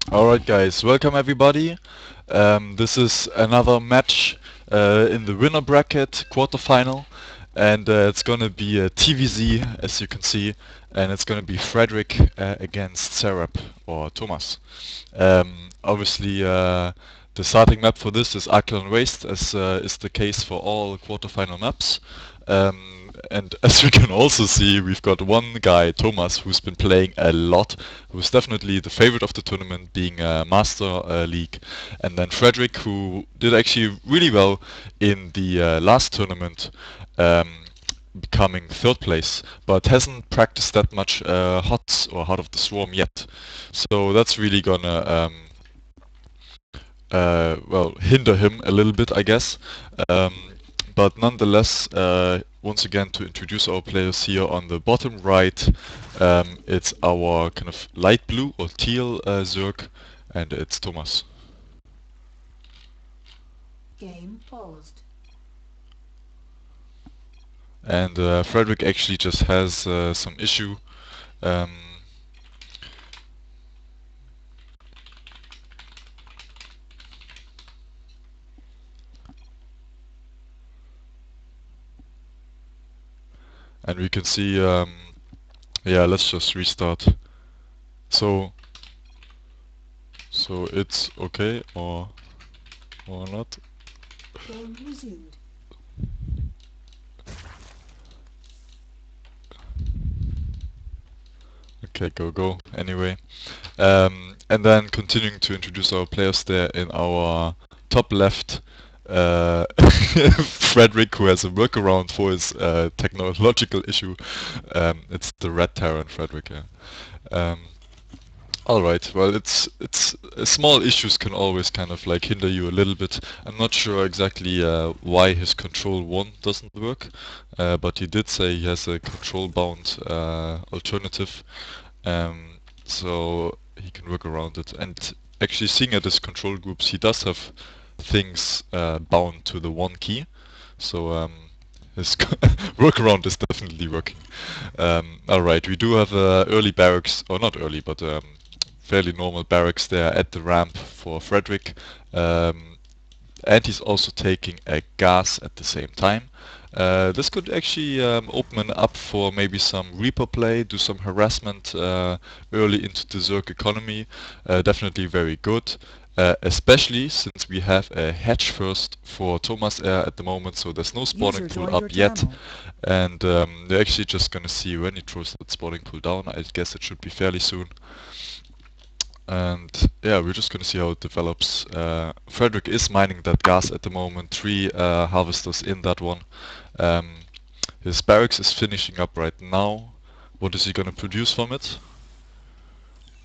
Alright guys, welcome everybody. This is another match in the winner bracket quarterfinal, and it's gonna be a TVZ as you can see, and it's gonna be Frederick against Cereb or Thomas. Obviously the starting map for this is Archelon Waste, as is the case for all quarterfinal maps. And as we can also see, we've got one guy, Thomas, who's been playing a lot, who's definitely the favorite of the tournament, being a Master League. And then Frederick, who did actually really well in the last tournament, becoming third place, but hasn't practiced that much HOTS or Heart of the Swarm yet. So that's really gonna well, hinder him a little bit, I guess. Um, but nonetheless, once again, to introduce our players here on the bottom right, it's our kind of light blue or teal Zerg, and it's Thomas. Game paused. And Frederick actually just has some issue. Um, and we can see, yeah, let's just restart. So it's okay or not? Game resumed. Okay, go. Anyway, and then continuing to introduce our players there in our top left, Frederick, who has a workaround for his technological issue. It's the Red Terror and Frederick. Yeah. Um, all right. Well, it's small issues can always kind of like hinder you a little bit. I'm not sure exactly why his control 1 doesn't work, but he did say he has a control bound alternative, so he can work around it. And actually, seeing at his control groups, he does have things bound to the 1 key, so his workaround is definitely working. All right, we do have early barracks, or not early, but fairly normal barracks there at the ramp for Frederick. And he's also taking a gas at the same time. This could actually open up for maybe some Reaper play, do some harassment early into the Zerg economy. Definitely very good. Especially since we have a hatch first for Thomas Air at the moment, so there's no spawning User pool joined your up yet. channel. And we're actually just gonna see when he throws that spawning pool down. I guess it should be fairly soon. And yeah, we're just gonna see how it develops. Frederick is mining that gas at the moment, 3 harvesters in that one. His barracks is finishing up right now. What is he gonna produce from it?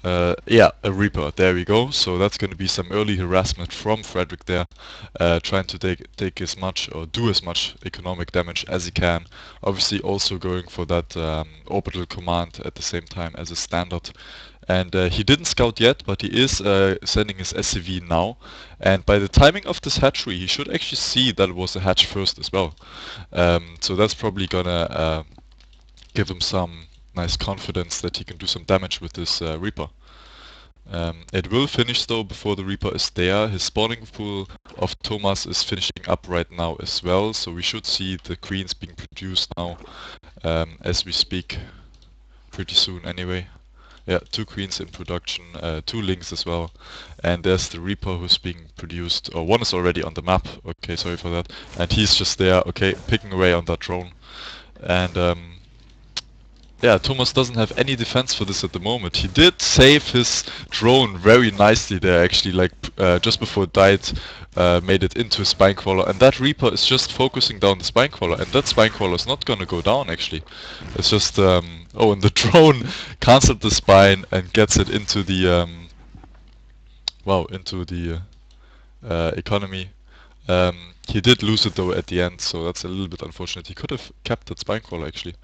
Yeah, a Reaper. There we go. So that's going to be some early harassment from Frederick there, trying to take as much or do as much economic damage as he can. Obviously, also going for that orbital command at the same time as a standard. And he didn't scout yet, but he is sending his SCV now. And by the timing of this hatchery, he should actually see that it was a hatch first as well. So that's probably gonna give him some nice confidence that he can do some damage with this Reaper. It will finish though before the Reaper is there. His spawning pool of Thomas is finishing up right now as well, so we should see the queens being produced now as we speak, pretty soon anyway. Yeah, 2 queens in production, 2 lings as well, and there's the Reaper who's being produced, or 1 is already on the map, okay, sorry for that, and he's just there, okay, picking away on that drone. And yeah, Thomas doesn't have any defense for this at the moment. He did save his drone very nicely there, actually, like just before it died, made it into a spine crawler, and that Reaper is just focusing down the spine crawler, and that spine crawler is not gonna go down actually. It's just oh, and the drone cancelled the spine and gets it into the wow, into the economy. He did lose it though at the end, so that's a little bit unfortunate. He could have kept that spine crawler actually.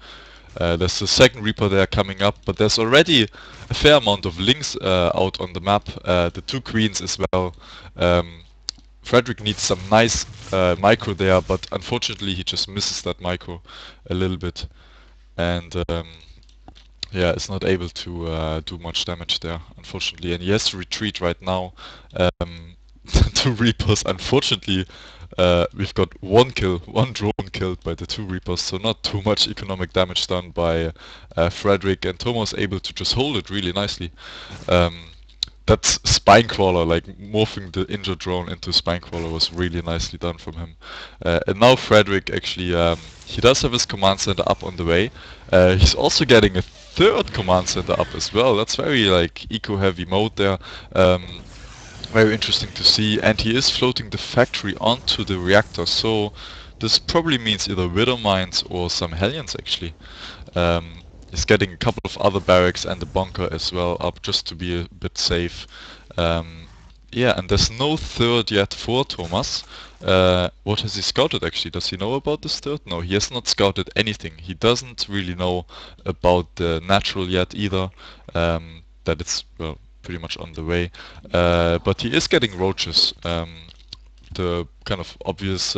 There's a second Reaper there coming up, but there's already a fair amount of links out on the map. The 2 queens as well. Frederick needs some nice micro there, but unfortunately he just misses that micro a little bit. And yeah, is not able to do much damage there, unfortunately, and he has to retreat right now. Two Reapers, unfortunately, we've got one kill, one drone killed by the two Reapers, so not too much economic damage done by fRekvi, and Thomas able to just hold it really nicely. Um, that spine crawler, like morphing the injured drone into spine crawler, was really nicely done from him. And now fRekvi actually, he does have his command center up on the way. He's also getting a third command center up as well. That's very like eco-heavy mode there. Very interesting to see, and he is floating the factory onto the reactor, so this probably means either Widow mines or some Hellions actually. He's getting a couple of other barracks and the bunker as well up just to be a bit safe. Um, yeah, and there's no third yet for Thomas. What has he scouted actually? Does he know about this third? No, he has not scouted anything. He doesn't really know about the natural yet either. That it's, well, pretty much on the way. But he is getting roaches. The kind of obvious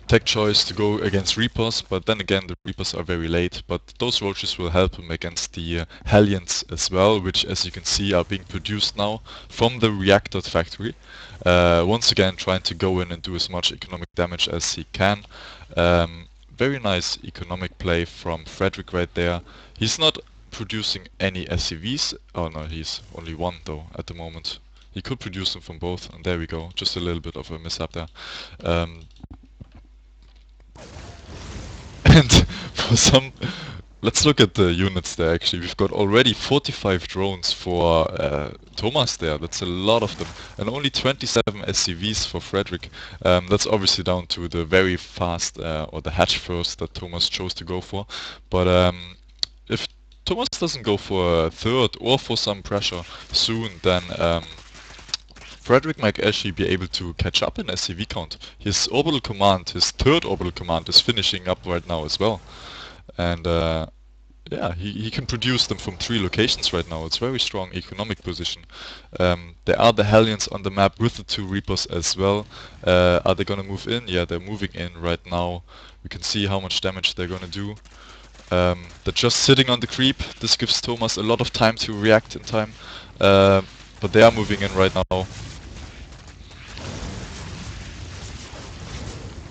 tech choice to go against Reapers, but then again the Reapers are very late, but those roaches will help him against the Hellions as well, which as you can see are being produced now from the reactor factory. Once again trying to go in and do as much economic damage as he can. Very nice economic play from fRekvi right there. He's not producing any SCVs. Oh no, he's only one though at the moment. He could produce them from both, and there we go. Just a little bit of a mishap there. And for some, let's look at the units there actually. We've got already 45 drones for Thomas there. That's a lot of them. And only 27 SCVs for fRekvi. That's obviously down to the very fast, or the hatch first that Thomas chose to go for. But if Thomas doesn't go for a third or for some pressure soon, then fRekvi might actually be able to catch up in SCV count. His orbital command, his third orbital command, is finishing up right now as well. And yeah, he can produce them from 3 locations right now. It's very strong economic position. There are the Hellions on the map with the 2 Reapers as well. Are they gonna move in? Yeah, they're moving in right now. We can see how much damage they're gonna do. They're just sitting on the creep. This gives Thomas a lot of time to react in time. But they are moving in right now.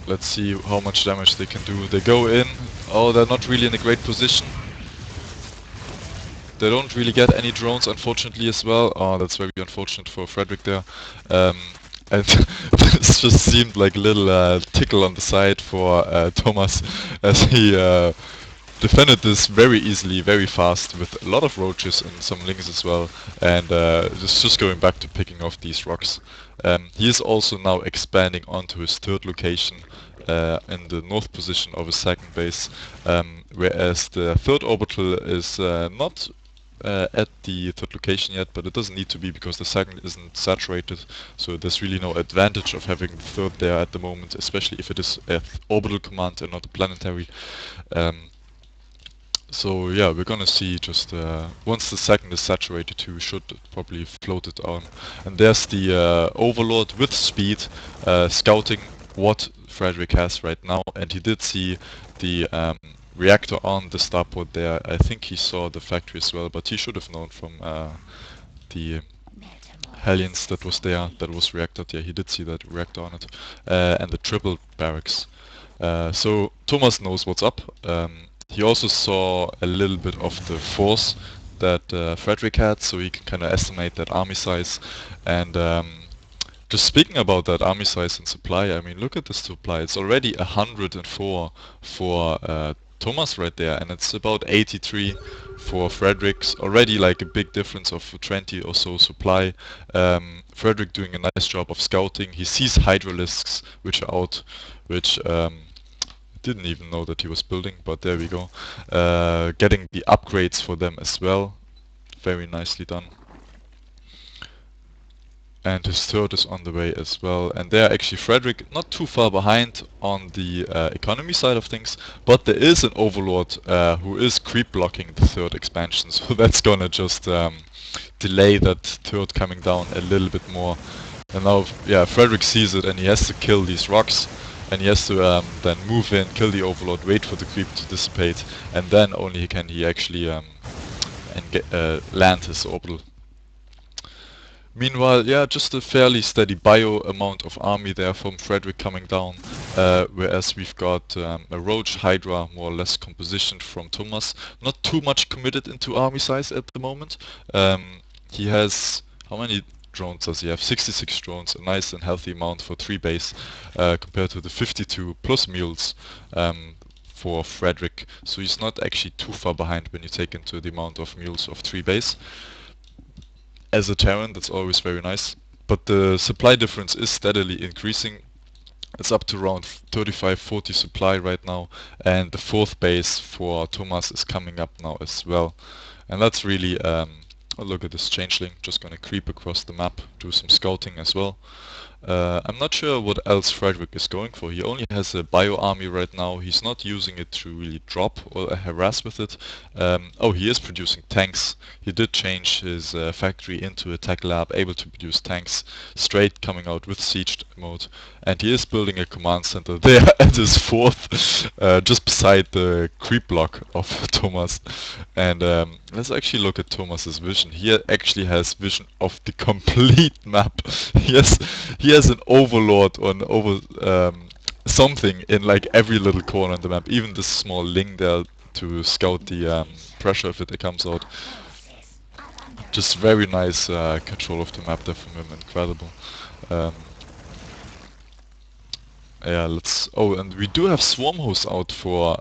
Let's see how much damage they can do. They go in. Oh, they're not really in a great position. They don't really get any drones, unfortunately, as well. Oh, that's very unfortunate for fRekvi there. And this just seemed like a little tickle on the side for Thomas as he defended this very easily, very fast, with a lot of roaches and some lings as well, and just going back to picking off these rocks. He is also now expanding onto his third location in the north position of his second base, whereas the third orbital is not at the third location yet, but it doesn't need to be because the second isn't saturated, so there's really no advantage of having the third there at the moment, especially if it is an orbital command and not a planetary. So yeah, we're gonna see just once the second is saturated too, should probably float it on. And there's the Overlord with speed scouting what fRekvi has right now, and he did see the reactor on the starport there. I think he saw the factory as well, but he should have known from the Hellions that was there, that was reactored. Yeah, he did see that reactor on it, and the triple barracks. So Thomas knows what's up. He also saw a little bit of the force that fRekvi had, so he can kind of estimate that army size. And just speaking about that army size and supply, I mean, look at the supply. It's already 104 for Thomas right there, and it's about 83 for fRekvi's. Already like a big difference of 20 or so supply. fRekvi doing a nice job of scouting. He sees hydralisks which are out, which didn't even know that he was building, but there we go. Getting the upgrades for them as well. Very nicely done. And his third is on the way as well. And there actually fRekvi not too far behind on the economy side of things, but there is an Overlord who is creep blocking the third expansion, so that's gonna just delay that third coming down a little bit more. And now, yeah, fRekvi sees it and he has to kill these rocks. and he has to then move in, kill the Overlord, wait for the creep to dissipate, and then only can he actually land his orbital. Meanwhile, yeah, just a fairly steady bio amount of army there from fRekvi coming down, whereas we've got a Roach Hydra more or less composition from Thomas. Not too much committed into army size at the moment. He has, how many drones does he have? 66 drones, a nice and healthy amount for 3 base, compared to the 52 plus mules for fRekvi. So he's not actually too far behind when you take into the amount of mules of 3 base. As a Terran, that's always very nice. But the supply difference is steadily increasing. It's up to around 35-40 supply right now, and the 4th base for Thomas is coming up now as well. And that's really, oh, look at this changeling, just gonna creep across the map, do some scouting as well. I'm not sure what else fRekvi is going for. He only has a bio army right now. He's not using it to really drop or harass with it. Oh, he is producing tanks. He did change his factory into a tech lab, able to produce tanks straight coming out with siege mode. And he is building a command center there at his 4th, just beside the creep block of Thomas. And let's actually look at Thomas's vision. He actually has vision of the complete map. He has an overlord on something in like every little corner in the map. Even this small ling there to scout the pressure if it comes out. Just very nice control of the map there from him. Incredible. Yeah, let's. Oh, and we do have swarm hosts out for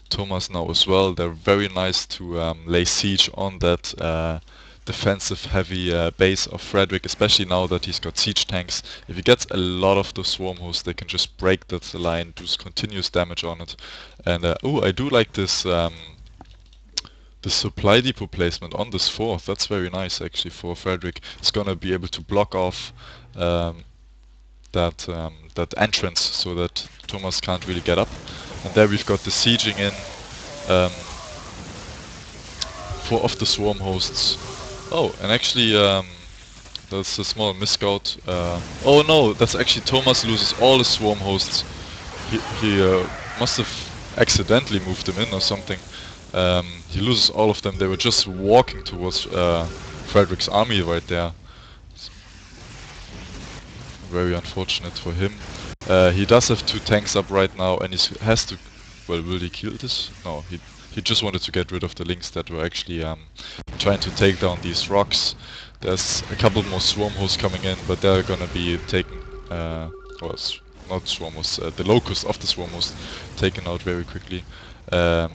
Thomas now as well. They're very nice to lay siege on that defensive heavy base of fRekvi, especially now that he's got siege tanks. If he gets a lot of those swarm hosts, they can just break that line, do continuous damage on it. And oh, I do like this the supply depot placement on this 4th. That's very nice actually for fRekvi. It's gonna be able to block off that entrance so that Thomas can't really get up. And there we've got the sieging in for of the swarm hosts. Oh, and actually that's a small misscout. Oh no, that's actually Thomas loses all his swarm hosts. He must have accidentally moved them in or something. He loses all of them. They were just walking towards fRekvi's army right there. Very unfortunate for him. He does have 2 tanks up right now, and he has to. Well, will he kill this? No, he just wanted to get rid of the links that were actually trying to take down these rocks. There's a couple more swarm hosts coming in, but they're gonna be taken. Well, not swarm hosts, the locust of the swarm host taken out very quickly. Yeah,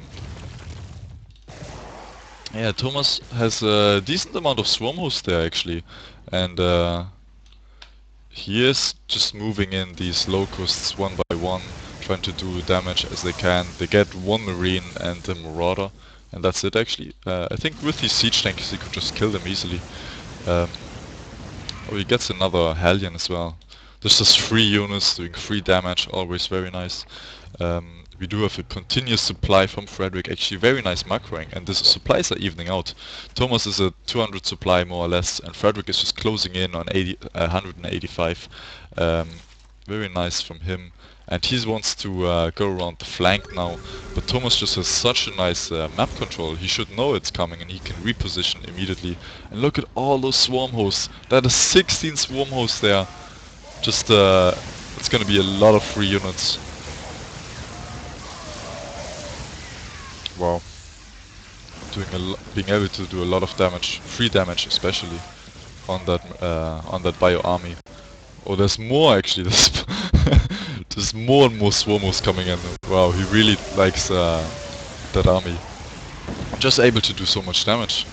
Thomas has a decent amount of swarm hosts there actually, and he is just moving in these locusts one by one, trying to do damage as they can. They get 1 marine and a marauder, and that's it actually. I think with these siege tanks he could just kill them easily. Oh, he gets another Hellion as well. There's just 3 units doing 3 damage, always very nice. We do have a continuous supply from fRekvi, actually very nice macroing, and the supplies are evening out. Thomas is a 200 supply more or less, and fRekvi is just closing in on 185. Very nice from him. And he wants to go around the flank now, but Thomas just has such a nice map control. He should know it's coming and he can reposition immediately. And look at all those swarm hosts. That is 16 swarm hosts there. Just it's gonna be a lot of free units. Wow. Being able to do a lot of damage, free damage especially, on that bio army. Oh, there's more actually. There's more and more swarmos coming in. Wow, he really likes that army. Just able to do so much damage.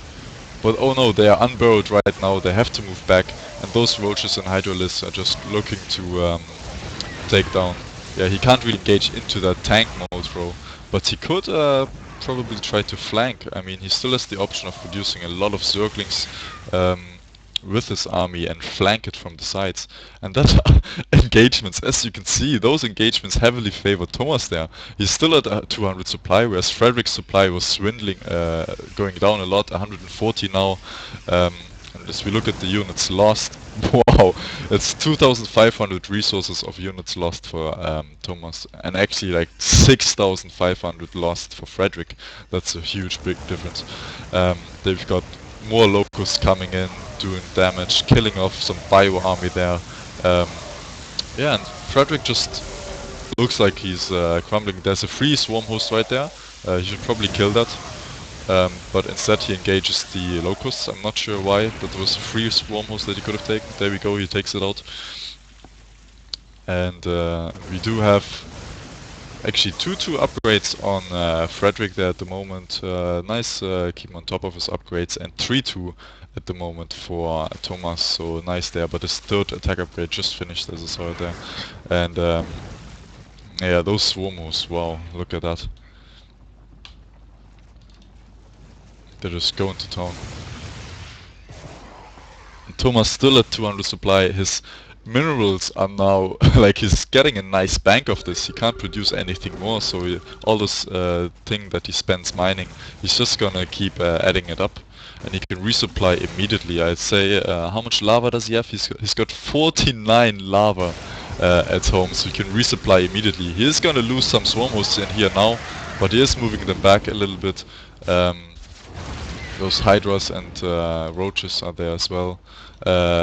But oh no, they are unburrowed right now. They have to move back, and those roaches and hydroliths are just looking to take down. Yeah, he can't really engage into that tank mode, bro. But he could probably try to flank. I mean, he still has the option of producing a lot of zerglings with his army and flank it from the sides. And that engagements, as you can see, those engagements heavily favor Thomas there. He's still at 200 supply, whereas fRekvi's supply was swindling, going down a lot, 140 now. And as we look at the units lost, wow, Wow, it's 2,500 resources of units lost for Thomas, and actually like 6,500 lost for Frederick. That's a huge, big difference. They've got more locusts coming in, doing damage, killing off some bio army there. Um, yeah, and Frederick just looks like he's crumbling. There's a free swarm host right there. He should probably kill that. But instead he engages the locusts. I'm not sure why, but there was a free swarm host that he could have taken. There we go, he takes it out. And we do have actually 2-2 upgrades on Frederick there at the moment. Nice keep him on top of his upgrades, and 3-2 at the moment for Thomas, so nice there. But his third attack upgrade just finished, as I saw it there. And yeah, those swarm hosts, wow, look at that. They're just going to town. Thomas still at 200 supply. His minerals are now like he's getting a nice bank of this. He can't produce anything more, so all this thing that he spends mining, he's just gonna keep adding it up, and he can resupply immediately. I'd say how much lava does he have? He's got 49 lava at home, so he can resupply immediately. He is gonna lose some swarm hosts in here now, but he is moving them back a little bit. Those hydras and roaches are there as well.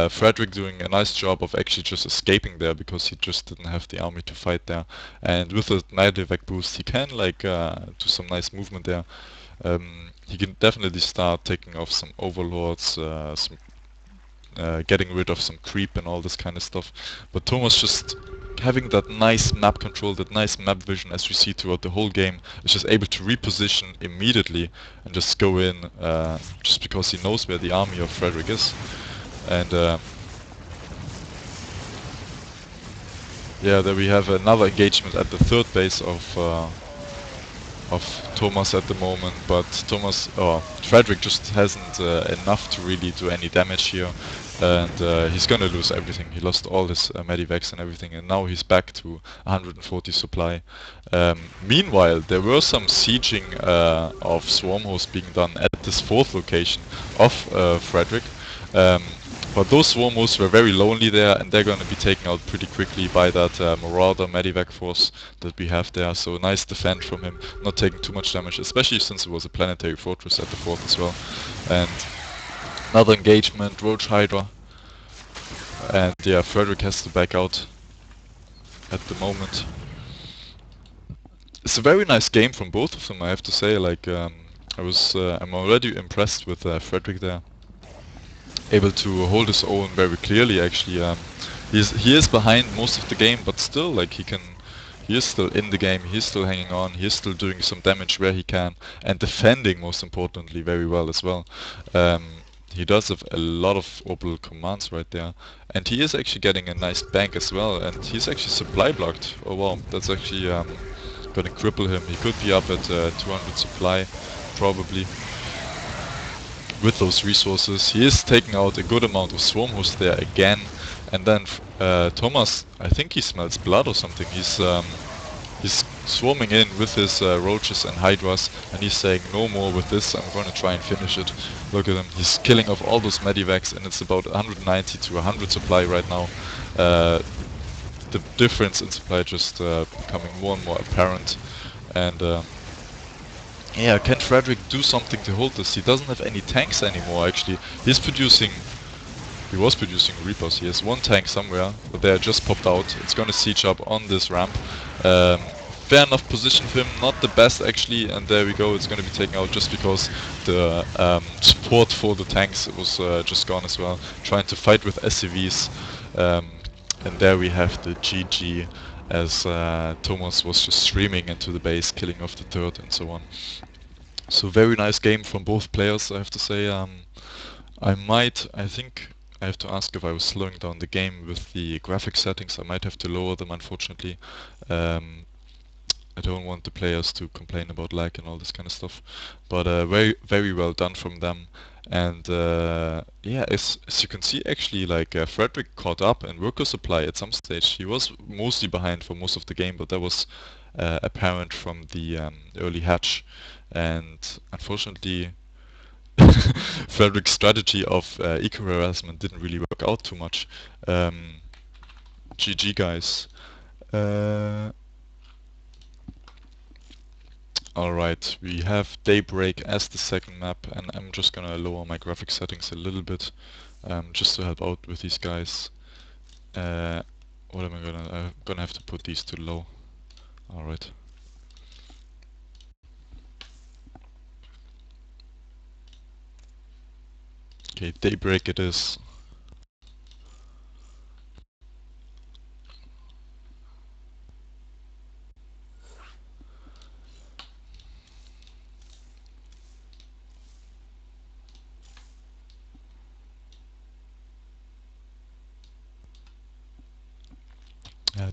Frederick doing a nice job of actually just escaping there because he just didn't have the army to fight there. And with the night evac boost, he can like do some nice movement there. He can definitely start taking off some overlords, getting rid of some creep and all this kind of stuff. But Thomas just having that nice map control, that nice map vision as we see throughout the whole game, is just able to reposition immediately and just go in just because he knows where the army of Frederick is. And yeah, there we have another engagement at the third base of Thomas at the moment, but Frederick just hasn't enough to really do any damage here, and he's gonna lose everything. He lost all his medivacs and everything, and now he's back to 140 supply. Meanwhile, there were some sieging of swarm hosts being done at this fourth location of Frederick. But those swarm hosts were very lonely there, and they're going to be taken out pretty quickly by that Marauder Medivac force that we have there. So nice defend from him, not taking too much damage, especially since it was a planetary fortress at the fort as well. And another engagement, Roach Hydra. And yeah, Frederick has to back out at the moment. It's a very nice game from both of them, I have to say. Like I'm already impressed with Frederick there. Able to hold his own very clearly actually. He is behind most of the game, but still like he is still in the game, he's still hanging on, he is still doing some damage where he can, and defending most importantly very well as well. He does have a lot of orbital commands right there, and he is actually getting a nice bank as well, and he's actually supply blocked. Oh wow, that's actually gonna cripple him. He could be up at 200 supply probably. With those resources, he is taking out a good amount of swarm hosts there again, and then Thomas, I think he smells blood or something. He's swarming in with his roaches and hydras, and he's saying no more with this. I'm going to try and finish it. Look at him. He's killing off all those medivacs, and it's about 190 to 100 supply right now. The difference in supply just becoming more and more apparent, and yeah, can Frederick do something to hold this? He doesn't have any tanks anymore actually. He was producing Reapers. He has one tank somewhere, but they just popped out. It's gonna siege up on this ramp. Fair enough position for him, not the best actually, and there we go, it's gonna be taken out just because the support for the tanks was just gone as well. Trying to fight with SCVs, and there we have the GG. As Thomas was just streaming into the base, killing off the third and so on. So very nice game from both players, I have to say. I think I have to ask if I was slowing down the game with the graphic settings. I might have to lower them, unfortunately. I don't want the players to complain about lag and all this kind of stuff. But very, very well done from them. And yeah, as you can see, actually, like Frederick caught up in worker supply at some stage. He was mostly behind for most of the game, but that was apparent from the early hatch. And unfortunately, fRekvi's strategy of eco-harassment didn't really work out too much. GG guys. Alright, we have Daybreak as the second map, and I'm just gonna lower my graphic settings a little bit, just to help out with these guys. What am I gonna... I'm gonna have to put these to low. Alright. Okay, Daybreak it is.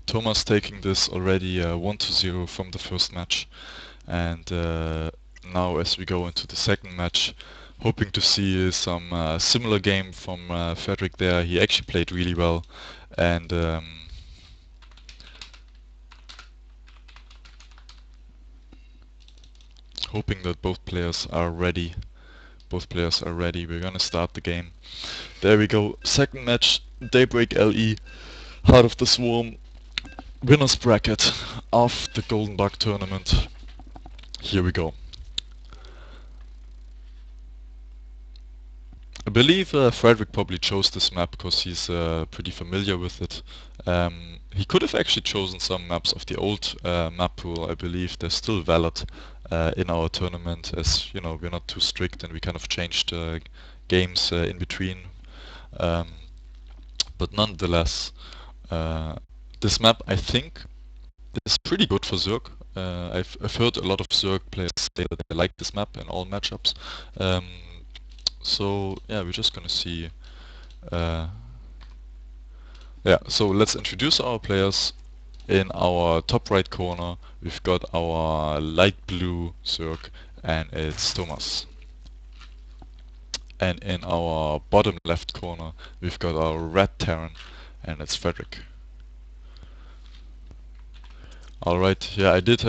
Thomas taking this already 1-0 from the first match, and now as we go into the second match, hoping to see some similar game from fRekvi there. He actually played really well, and hoping that both players are ready. Both players are ready. We're gonna start the game. There we go. Second match, Daybreak LE, Heart of the Swarm, winners bracket of the Golden Bug tournament. Here we go. I believe fRekvi probably chose this map because he's pretty familiar with it. He could have actually chosen some maps of the old map pool. I believe they're still valid in our tournament, as you know, we're not too strict and we kind of changed games in between. But nonetheless, this map I think is pretty good for Zerg. I've heard a lot of Zerg players say that they like this map in all matchups. So yeah, we're just gonna see. Yeah, so let's introduce our players. In our top right corner, we've got our light blue Zerg, and it's Thomas. And in our bottom left corner, we've got our red Terran, and it's fRekvi. Alright, yeah, I did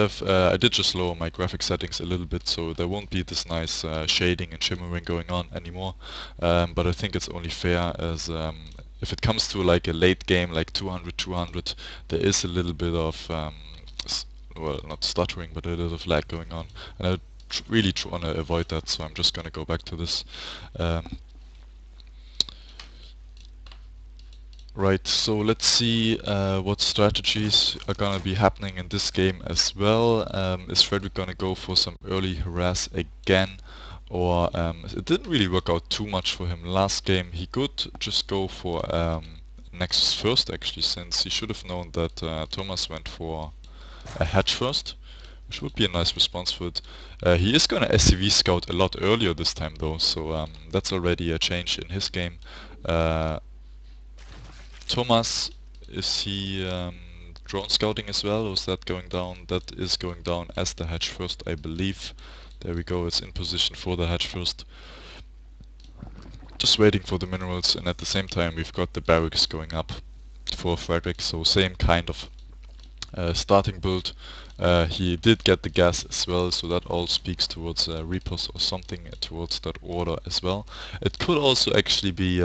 just lower my graphic settings a little bit, so there won't be this nice shading and shimmering going on anymore. But I think it's only fair, as if it comes to like a late game, like 200, there is a little bit of, well, not stuttering, but a little of lag going on. And I really want to avoid that, so I'm just gonna go back to this. Right, so let's see what strategies are gonna be happening in this game as well. Is fRekvi gonna go for some early harass again? Or it didn't really work out too much for him last game. He could just go for Nexus first actually, since he should have known that Thomas went for a hatch first, which would be a nice response for it. He is gonna SCV scout a lot earlier this time though, so that's already a change in his game. Thomas, is he drone scouting as well, or is that going down? That is going down as the hatch first, I believe. There we go, it's in position for the hatch first. Just waiting for the minerals, and at the same time we've got the barracks going up for fRekvi, so same kind of starting build. He did get the gas as well, so that all speaks towards Reapers or something towards that order as well. It could also actually be,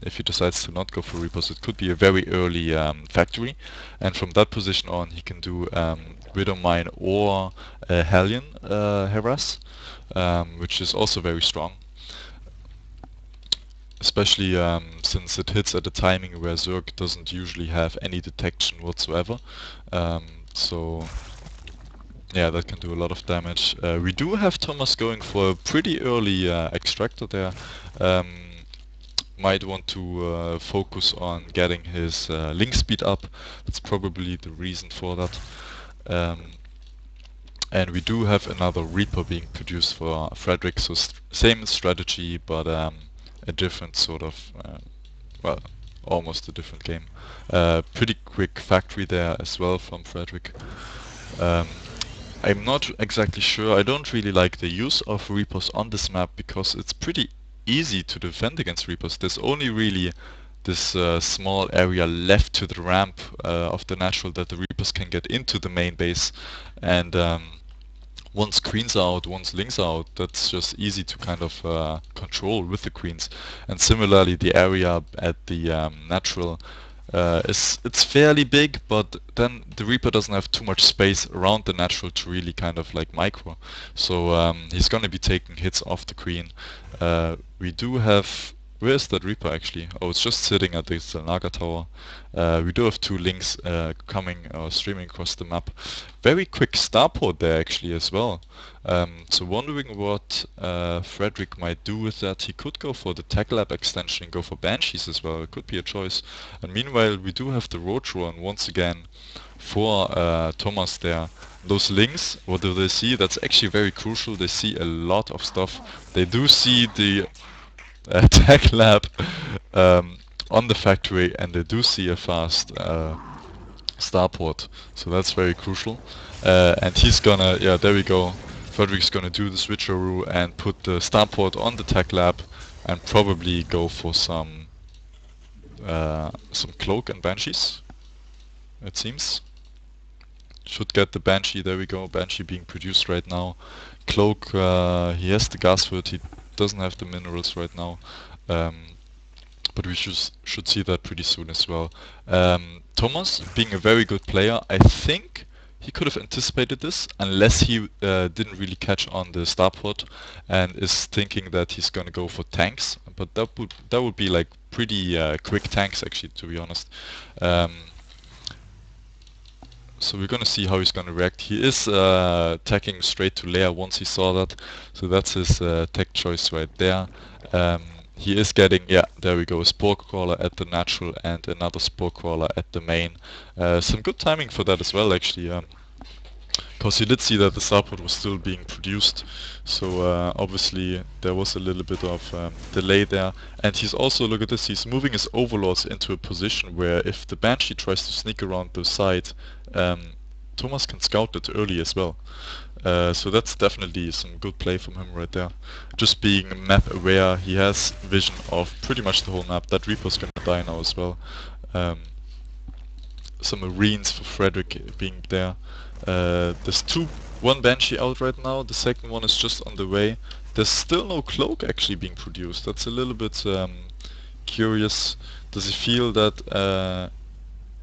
if he decides to not go for Reapers, it could be a very early factory, and from that position on he can do Widow Mine or Hellion harass, which is also very strong. Especially since it hits at a timing where Zerg doesn't usually have any detection whatsoever. So yeah, that can do a lot of damage. We do have Thomas going for a pretty early extractor there. Might want to focus on getting his link speed up. That's probably the reason for that. And we do have another Reaper being produced for fRekvi, so same strategy, but a different sort of, well, almost a different game. Pretty quick factory there as well from fRekvi. I'm not exactly sure. I don't really like the use of Reapers on this map because it's pretty easy to defend against Reapers. There's only really this small area left to the ramp of the natural that the Reapers can get into the main base, and once queens are out, once lings are out, that's just easy to kind of control with the queens. And similarly, the area at the natural it's fairly big, but then the Reaper doesn't have too much space around the natural to really kind of like micro. So he's gonna be taking hits off the queen. We do have... Where is that Reaper actually? Oh, it's just sitting at this Naga tower. We do have two links coming or streaming across the map. Very quick starport there actually as well. So wondering what fRekvi might do with that. He could go for the Tech Lab extension and go for Banshees as well. It could be a choice. And meanwhile, we do have the Roach Run once again for Thomas there. Those links, what do they see? That's actually very crucial. They see a lot of stuff. They do see the Tech Lab on the factory, and they do see a fast starport, so that's very crucial. And he's gonna, yeah, there we go. fRekvi's gonna do the switcheroo and put the starport on the Tech Lab, and probably go for some cloak and banshees. It seems should get the banshee. There we go. Banshee being produced right now. Cloak, he has the gas for it. He doesn't have the minerals right now. But we should see that pretty soon as well. Thomas, being a very good player, I think he could have anticipated this, unless he didn't really catch on the starport and is thinking that he's gonna go for tanks. But that would be like pretty quick tanks actually, to be honest. So we're gonna see how he's gonna react. He is attacking straight to lair once he saw that, so that's his tech choice right there. He is getting, yeah, there we go, a Spore Crawler at the natural and another Spore Crawler at the main. Some good timing for that as well, actually, because he did see that the starport was still being produced, so obviously there was a little bit of delay there. And he's also, look at this, he's moving his overlords into a position where if the Banshee tries to sneak around the side, Thomas can scout it early as well. So that's definitely some good play from him right there. Just being map aware, he has vision of pretty much the whole map. That Reaper's gonna die now as well. Some Marines for fRekvi being there. There's one Banshee out right now, the second one is just on the way. There's still no Cloak actually being produced. That's a little bit curious. Does he feel that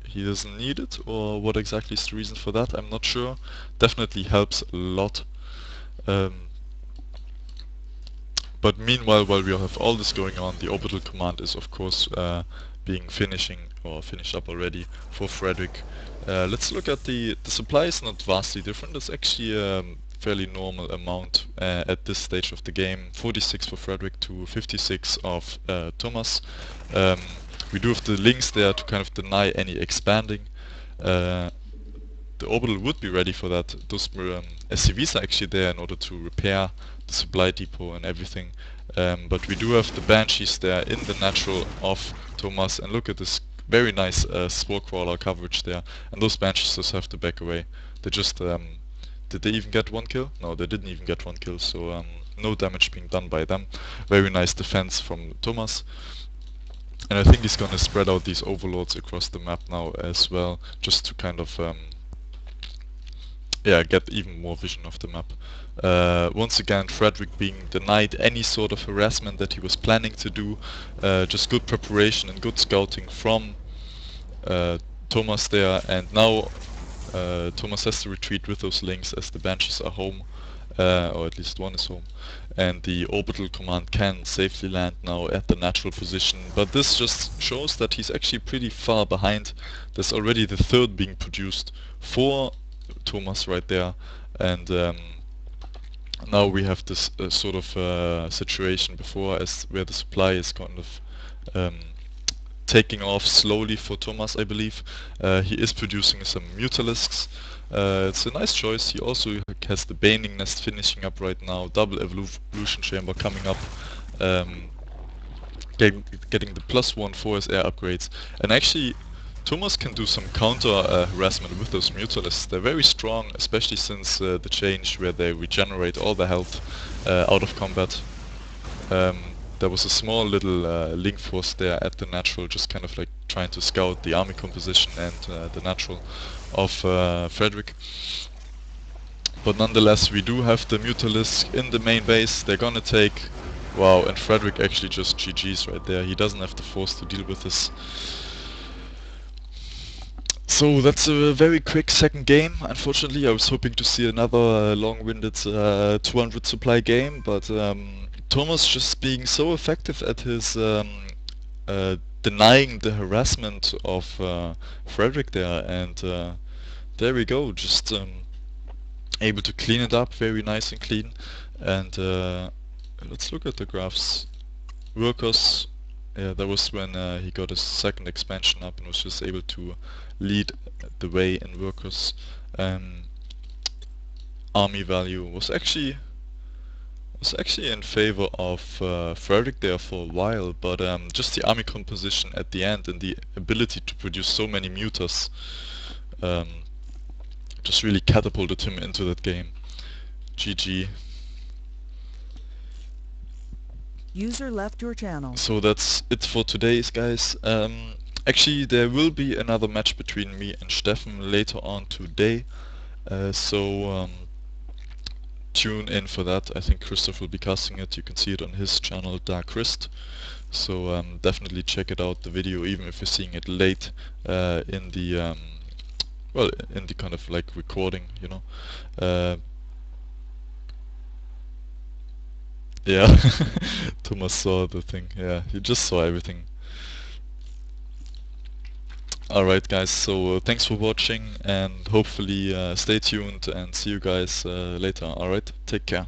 he doesn't need it, or what exactly is the reason for that? I'm not sure. Definitely helps a lot. But meanwhile, while we have all this going on, the orbital command is of course finished up already for fRekvi. Let's look at the supply is not vastly different. It's actually a fairly normal amount at this stage of the game. 46 for fRekvi to 56 of Thomas. We do have the links there to kind of deny any expanding. The orbital would be ready for that. Those SCVs are actually there in order to repair the supply depot and everything. But we do have the Banshees there in the natural of Thomas, and look at this very nice Spore Crawler coverage there. And those Banshees just have to back away. They just did they even get one kill? No, they didn't even get one kill, so no damage being done by them. Very nice defense from Thomas. And I think he's gonna spread out these overlords across the map now as well, just to kind of get even more vision of the map. Once again, fRekvi being denied any sort of harassment that he was planning to do. Just good preparation and good scouting from Thomas there, and now Thomas has to retreat with those links as the Banshees are home, or at least one is home, and the orbital command can safely land now at the natural position. But this just shows that he's actually pretty far behind. There's already the third being produced for Thomas right there, and now we have this sort of situation before us where the supply is kind of taking off slowly for Thomas, I believe. He is producing some Mutalisks. It's a nice choice. He also has the Baning Nest finishing up right now, double evolution chamber coming up, getting the +1 force air upgrades, and actually Thomas can do some counter harassment with those Mutalisks. They're very strong, especially since the change where they regenerate all the health out of combat. There was a small little link force there at the natural, just kind of like trying to scout the army composition and the natural of fRekvi. But nonetheless, we do have the Mutalisk in the main base. They're gonna take... Wow, and fRekvi actually just GG's right there. He doesn't have the force to deal with this. So that's a very quick second game. Unfortunately, I was hoping to see another long-winded 200 supply game, but Thomas just being so effective at his denying the harassment of fRekvi there, and there we go, just able to clean it up very nice and clean. And let's look at the graphs. Workers, yeah, that was when he got his second expansion up and was just able to lead the way in workers. Army value was actually in favor of fRekvi there for a while, but just the army composition at the end and the ability to produce so many mutas just really catapulted him into that game. GG. User left your channel. So that's it for today's, guys. Actually, there will be another match between me and Steffen later on today. So tune in for that. I think Christoph will be casting it. You can see it on his channel, Dark Christ. So definitely check it out, the video, even if you're seeing it late in the well, in the kind of like recording, you know. Yeah, Thomas saw the thing. Yeah, he just saw everything. Alright guys, so thanks for watching, and hopefully stay tuned and see you guys later. Alright, take care.